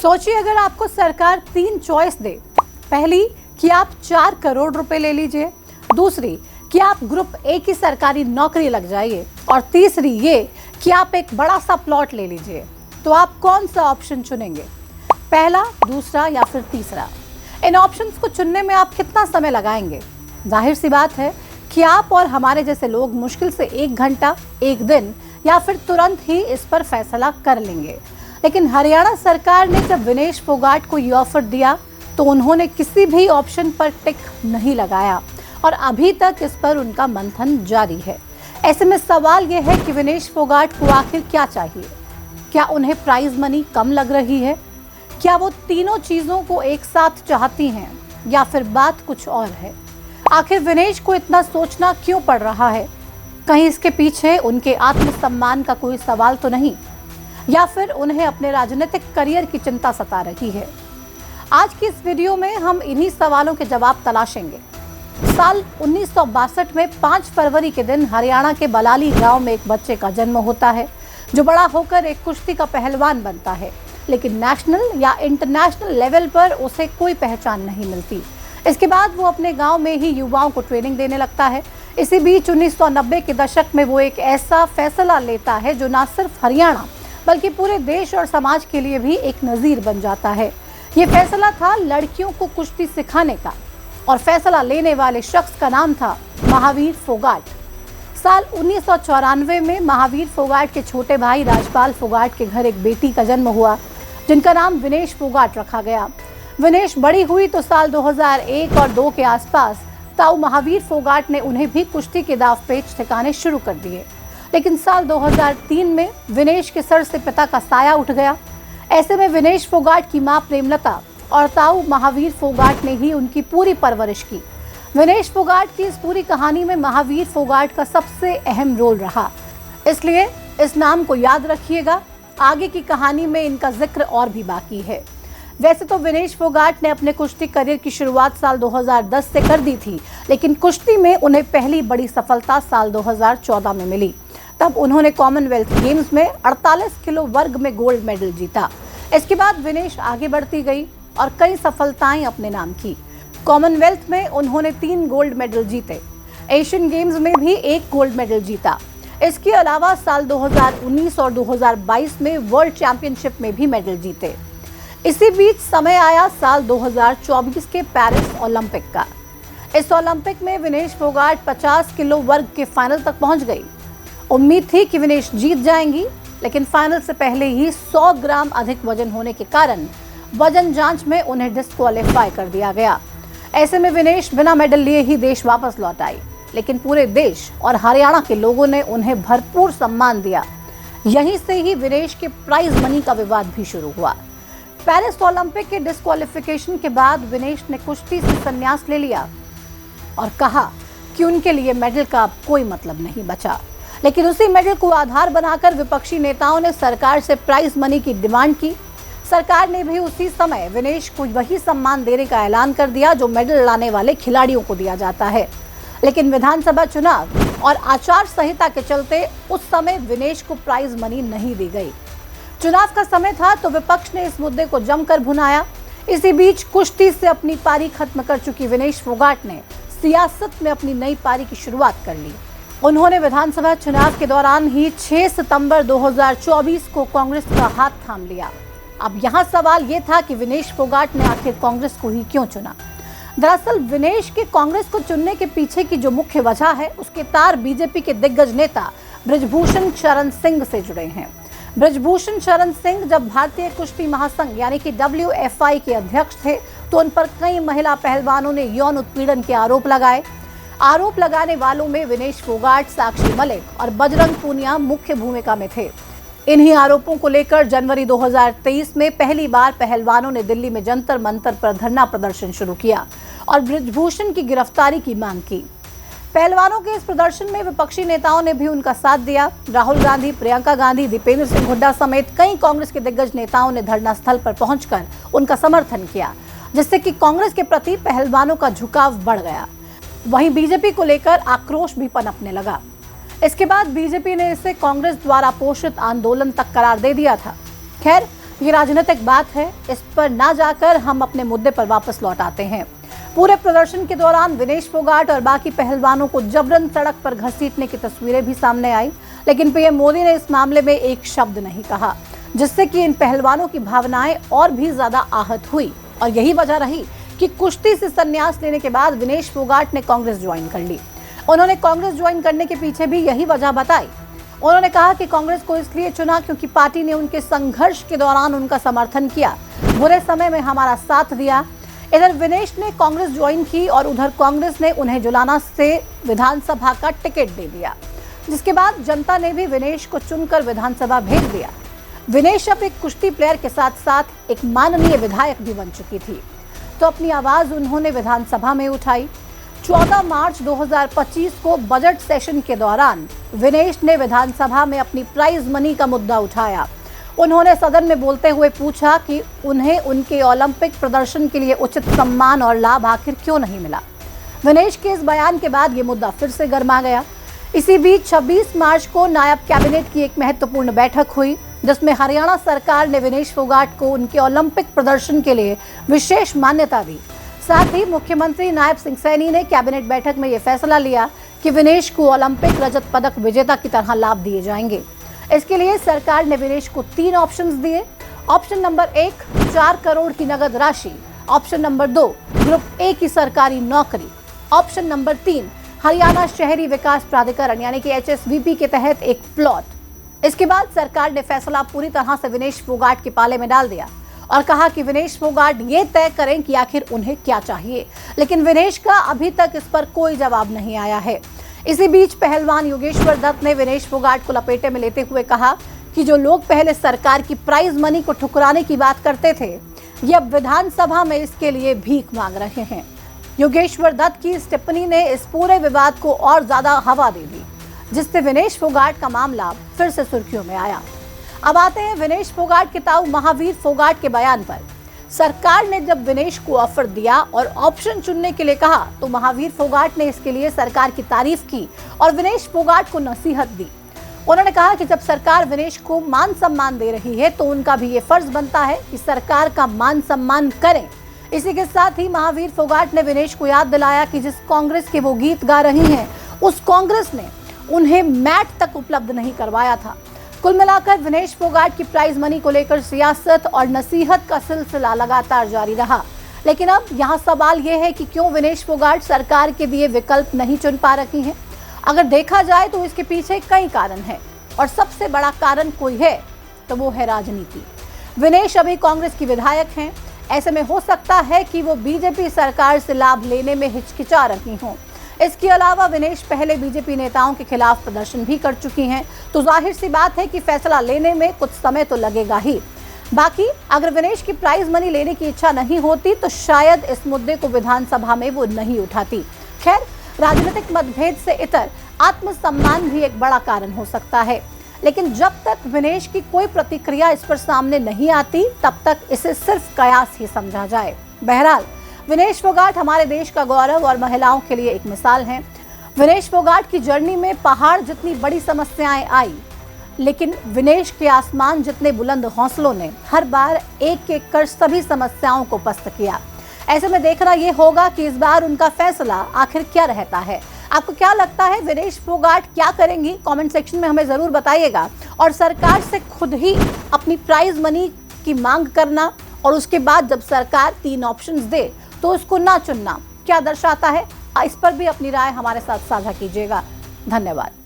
सोचिए अगर आपको सरकार 3 चॉइस दे। पहली कि आप 4 करोड़ रुपए ले लीजिए, दूसरी कि आप ग्रुप ए की सरकारी नौकरी लग जाइए और तीसरी ये कि आप एक बड़ा सा प्लॉट ले लीजिए, तो आप कौन सा ऑप्शन चुनेंगे? पहला, दूसरा या फिर तीसरा? इन ऑप्शंस को चुनने में आप कितना समय लगाएंगे? जाहिर सी बात है कि आप और हमारे जैसे लोग मुश्किल से 1 घंटा, 1 दिन या फिर तुरंत ही इस पर फैसला कर लेंगे। लेकिन हरियाणा सरकार ने जब विनेश फोगाट को ये ऑफर दिया तो उन्होंने किसी भी ऑप्शन पर टिक नहीं लगाया और अभी तक इस पर उनका मंथन जारी है। ऐसे में सवाल यह है कि विनेश फोगाट को आखिर क्या चाहिए? क्या उन्हें प्राइज मनी कम लग रही है? क्या वो तीनों चीजों को एक साथ चाहती हैं या फिर बात कुछ और है? आखिर विनेश को इतना सोचना क्यों पड़ रहा है? कहीं इसके पीछे उनके आत्मसम्मान का कोई सवाल तो नहीं, या फिर उन्हें अपने राजनीतिक करियर की चिंता सता रही है? आज की इस वीडियो में हम इन्हीं सवालों के जवाब तलाशेंगे। साल 1962 में 5 फरवरी के दिन हरियाणा के बलाली गांव में एक बच्चे का जन्म होता है जो बड़ा होकर एक कुश्ती का पहलवान बनता है, लेकिन नेशनल या इंटरनेशनल लेवल पर उसे कोई पहचान नहीं मिलती। इसके बाद वो अपने गांव में ही युवाओं को ट्रेनिंग देने लगता है। इसी बीच 1990 के दशक में वो एक ऐसा फैसला लेता है जो न सिर्फ हरियाणा बल्कि पूरे देश और समाज के लिए भी एक नजीर बन जाता है। ये फैसला था लड़कियों को कुश्ती सिखाने का और फैसला लेने वाले शख्स का नाम था महावीर फोगाट। साल 1994 में महावीर फोगाट के छोटे भाई राजपाल फोगाट के घर एक बेटी का जन्म हुआ जिनका नाम विनेश फोगाट रखा गया। विनेश बड़ी हुई तो साल 2001 और 2 के आसपास ताऊ महावीर फोगाट ने उन्हें भी कुश्ती के दाव पेच सिखाने शुरू कर दिए। लेकिन साल 2003 में विनेश के सर से पिता का साया उठ गया। ऐसे में विनेश फोगाट की मां प्रेमलता और ताऊ महावीर फोगाट ने ही उनकी पूरी परवरिश की। विनेश फोगाट की इस पूरी कहानी में महावीर फोगाट का सबसे अहम रोल रहा, इसलिए इस नाम को याद रखिएगा। आगे की कहानी में इनका जिक्र और भी बाकी है। वैसे तो विनेश फोगाट ने अपने कुश्ती करियर की शुरुआत साल 2010 से कर दी थी, लेकिन कुश्ती में उन्हें पहली बड़ी सफलता साल 2014 में मिली। तब उन्होंने कॉमनवेल्थ गेम्स में 48 किलो वर्ग में गोल्ड मेडल जीता। इसके बाद विनेश आगे बढ़ती गई और कई सफलताएं अपने नाम की। कॉमनवेल्थ में उन्होंने 3 गोल्ड मेडल जीते। एशियन गेम्स में भी 1 गोल्ड मेडल जीता। इसके अलावा साल 2019 और 2022 में वर्ल्ड चैंपियनशिप में भी मेडल जीते। इसी बीच समय आया साल 2024 के पेरिस ओलंपिक का। इस ओलंपिक में विनेश फोगाट 50 किलो वर्ग के फाइनल तक पहुंच गई। उम्मीद थी कि विनेश जीत जाएंगी, लेकिन फाइनल से पहले ही 100 ग्राम अधिक वजन होने के कारण वजन जांच में उन्हें डिस्क्वालीफाई कर दिया गया। ऐसे में विनेश बिना मेडल लिए ही देश वापस लौट आई, लेकिन पूरे देश और हरियाणा के लोगों ने उन्हें भरपूर सम्मान दिया। यहीं से ही विनेश के प्राइज मनी का विवाद भी शुरू हुआ। पेरिस ओलंपिक के डिस्क्वालिफिकेशन के बाद विनेश ने कुश्ती से संन्यास ले लिया और कहा कि उनके लिए मेडल का अब कोई मतलब नहीं बचा। लेकिन उसी मेडल को आधार बनाकर विपक्षी नेताओं ने सरकार से प्राइज मनी की डिमांड की। सरकार ने भी उसी समय विनेश को वही सम्मान देने का ऐलान कर दिया जो मेडल लाने वाले खिलाड़ियों को दिया जाता है। लेकिन विधानसभा चुनाव और आचार संहिता के चलते उस समय विनेश को प्राइज मनी नहीं दी गई। चुनाव का समय था तो विपक्ष ने इस मुद्दे को जमकर भुनाया। इसी बीच कुश्ती से अपनी पारी खत्म कर चुकी विनेश फोगाट ने सियासत में अपनी नई पारी की शुरुआत कर ली। उन्होंने विधानसभा चुनाव के दौरान ही 6 सितंबर 2024 को कांग्रेस का हाथ थाम लिया। अब यहाँ सवाल ये था कि विनेश फोगाट ने आखिर कांग्रेस को ही क्यों चुना? दरअसल विनेश के कांग्रेस को चुनने के पीछे की जो मुख्य वजह है उसके तार बीजेपी के दिग्गज नेता बृजभूषण शरण सिंह से जुड़े हैं। बृजभूषण शरण सिंह जब भारतीय कुश्ती महासंघ यानी कि WFI के अध्यक्ष थे तो उन पर कई महिला पहलवानों ने यौन उत्पीड़न के आरोप लगाए। आरोप लगाने वालों में विनेश फोगाट, साक्षी मलिक और बजरंग पूनिया मुख्य भूमिका में थे। इन्हीं आरोपों को लेकर जनवरी 2023 में पहली बार पहलवानों ने दिल्ली में जंतर मंतर पर धरना प्रदर्शन शुरू किया और बृजभूषण की गिरफ्तारी की मांग की। पहलवानों के इस प्रदर्शन में विपक्षी नेताओं ने भी उनका साथ दिया। राहुल गांधी, प्रियंका गांधी, दीपेंद्र सिंह हुड्डा समेत कई कांग्रेस के दिग्गज नेताओं ने धरना स्थल पर पहुंचकर उनका समर्थन किया, जिससे कि कांग्रेस के प्रति पहलवानों का झुकाव बढ़ गया। वहीं बीजेपी को लेकर आक्रोश भी पनपने लगा। इसके बाद बीजेपी ने इसे कांग्रेस द्वारा पोषित आंदोलन तक करार दे दिया था। खैर, ये राजनीतिक बात है, इस पर ना जाकर हम अपने मुद्दे पर वापस लौट आते हैं। पूरे प्रदर्शन के दौरान विनेश फोगाट और बाकी पहलवानों को जबरन सड़क पर घसीटने की तस्वीरें भी सामने आई, लेकिन पीएम मोदी ने इस मामले में एक शब्द नहीं कहा, जिससे कि इन पहलवानों की भावनाएं और भी ज्यादा आहत हुई। और यही वजह रही कि कुश्ती से संन्यास लेने के बाद विनेश फोगाट ने कांग्रेस ज्वाइन कर ली। उन्होंने कांग्रेस ज्वाइन करने के पीछे भी यही वजह बताई। उन्होंने कहा कि कांग्रेस को इसलिए चुना क्योंकि पार्टी ने उनके संघर्ष के दौरान उनका समर्थन किया, बुरे समय में हमारा साथ दिया। इधर विनेश ने कांग्रेस ज्वाइन की और उधर कांग्रेस ने उन्हें जुलाना से विधानसभा का टिकट दे दिया, जिसके बाद जनता ने भी विनेश को चुनकर विधानसभा भेज दिया। विनेश अब एक कुश्ती प्लेयर के साथ साथ एक माननीय विधायक भी बन चुकी थी, तो अपनी आवाज उन्होंने विधानसभा में उठाई। 14 मार्च 2025 को बजट सेशन के दौरान विनेश ने विधानसभा में अपनी प्राइज मनी का मुद्दा उठाया। उन्होंने सदन में बोलते हुए पूछा कि उन्हें उनके ओलंपिक प्रदर्शन के लिए उचित सम्मान और लाभ आखिर क्यों नहीं मिला। विनेश के इस बयान के बाद ये मुद्दा फिर से गर्मा गया। इसी बीच 26 मार्च को नायब कैबिनेट की एक महत्वपूर्ण बैठक हुई, जिसमें हरियाणा सरकार ने विनेश फोगाट को उनके ओलंपिक प्रदर्शन के लिए विशेष मान्यता दी। साथ ही मुख्यमंत्री नायब सिंह सैनी ने कैबिनेट बैठक में यह फैसला लिया कि विनेश को ओलंपिक रजत पदक विजेता की तरह लाभ दिए जाएंगे। इसके लिए सरकार ने विनेश को 3 ऑप्शंस दिए। ऑप्शन नंबर 1 4 करोड़ की नगद राशि, ऑप्शन नंबर 2 ग्रुप ए की सरकारी नौकरी, ऑप्शन नंबर 3 हरियाणा शहरी विकास प्राधिकरण यानी कि HSVP के तहत एक प्लॉट। इसके बाद सरकार ने फैसला पूरी तरह से विनेश फोगाट के पाले में डाल दिया और कहा कि विनेश फोगाट ये तय करें कि आखिर उन्हें क्या चाहिए, लेकिन विनेश का अभी तक इस पर कोई जवाब नहीं आया है। इसी बीच पहलवान योगेश्वर दत्त ने विनेश फोगाट को लपेटे में लेते हुए कहा कि जो लोग पहले सरकार की प्राइज मनी को ठुकराने की बात करते थे, ये अब विधानसभा में इसके लिए भीख मांग रहे हैं। योगेश्वर दत्त की इस टिप्पणी ने इस पूरे विवाद को और ज्यादा हवा दे दी, जिससे विनेश फोगाट का मामला फिर से सुर्खियों में आया। अब आते हैं विनेश फोगाट के ताऊ महावीर फोगाट के बयान पर। सरकार ने जब विनेश को ऑफर दिया और ऑप्शन चुनने के लिए कहा, तो महावीर फोगाट ने इसके लिए सरकार की तारीफ की और विनेश फोगाट को नसीहत दी। उन्होंने कहा कि जब सरकार विनेश को मान सम्मान दे रही है, तो उनका भी ये फर्ज बनता है कि सरकार का मान सम्मान करें। इसी के साथ ही महावीर फोगाट ने विनेश को याद दिलाया कि जिस कांग्रेस के वो गीत गा रही हैं, उस कांग्रेस ने उन्हें मैट तक उपलब्ध नहीं करवाया था। कुल मिलाकर विनेश फोगाट की प्राइज मनी को लेकर सियासत और नसीहत का सिलसिला लगातार जारी रहा। लेकिन अब यहाँ सवाल ये है कि क्यों विनेश फोगाट सरकार के दिए विकल्प नहीं चुन पा रही हैं। अगर देखा जाए तो इसके पीछे कई कारण हैं और सबसे बड़ा कारण कोई है तो वो है राजनीति। विनेश अभी कांग्रेस की विधायक हैं, ऐसे में हो सकता है कि वो बीजेपी सरकार से लाभ लेने में हिचकिचा रही हों। इसके अलावा विनेश पहले बीजेपी नेताओं के खिलाफ प्रदर्शन भी कर चुकी हैं, तो जाहिर सी बात है कि फैसला लेने में कुछ समय तो लगेगा ही। बाकी अगर विनेश की प्राइज मनी लेने की इच्छा नहीं होती तो शायद इस मुद्दे को विधानसभा में वो नहीं उठाती। खैर, राजनीतिक मतभेद से इतर आत्मसम्मान भी एक बड़ा कारण हो सकता है, लेकिन जब तक विनेश की कोई प्रतिक्रिया इस पर सामने नहीं आती, तब तक इसे सिर्फ कयास ही समझा जाए। बहरहाल, विनेश फोगाट हमारे देश का गौरव और महिलाओं के लिए एक मिसाल हैं। विनेश फोगाट की जर्नी में पहाड़ जितनी बड़ी समस्याएं आई, लेकिन विनेश के आसमान जितने बुलंद हौसलों ने हर बार एक एक कर सभी समस्याओं को पस्त किया। ऐसे में देखना ये होगा कि इस बार उनका फैसला आखिर क्या रहता है। आपको क्या लगता है, विनेश फोगाट क्या करेंगी? कमेंट सेक्शन में हमें जरूर बताइएगा। और सरकार से खुद ही अपनी प्राइज मनी की मांग करना और उसके बाद जब सरकार 3 ऑप्शंस दे तो उसको ना चुनना क्या दर्शाता है, इस पर भी अपनी राय हमारे साथ साझा कीजिएगा। धन्यवाद।